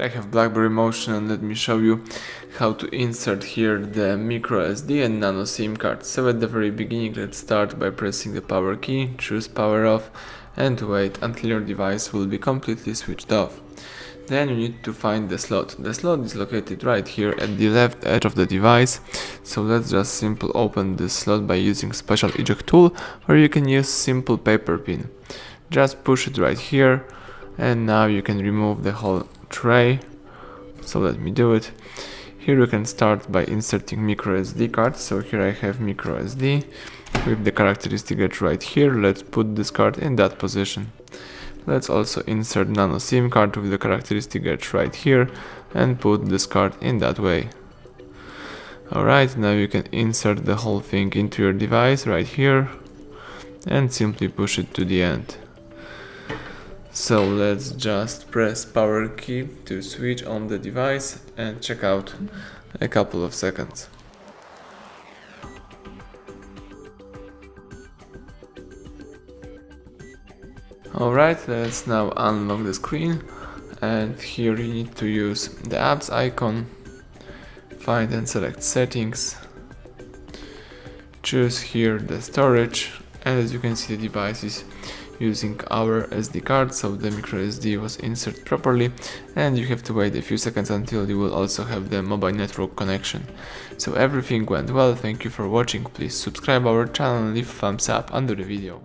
I have BlackBerry Motion, and let me show you how to insert here the micro SD and nano SIM card. So at the very beginning, let's start by pressing the power key, choose power off, and wait until your device will be completely switched off. Then you need to find the slot. The slot is located right here at the left edge of the device. So let's just simply open this slot by using special eject tool, or you can use simple paper pin. Just push it right here, and now you can remove the whole tray. So let me do it. Here you can start by inserting micro SD card. So here I have micro SD with the characteristic edge right here. Let's put this card in that position. Let's also insert nano SIM card with the characteristic edge right here and put this card in that way. Alright, now you can insert the whole thing into your device right here and simply push it to the end. So let's just press power key to switch on the device and check out a couple of seconds. Alright, let's now unlock the screen, and here you need to use the apps icon, find and select settings, choose here the storage, and as you can see the device is using our SD card, so the micro SD was inserted properly, and you have to wait a few seconds until you will also have the mobile network connection. So everything went well, thank you for watching, please subscribe our channel and leave a thumbs up under the video.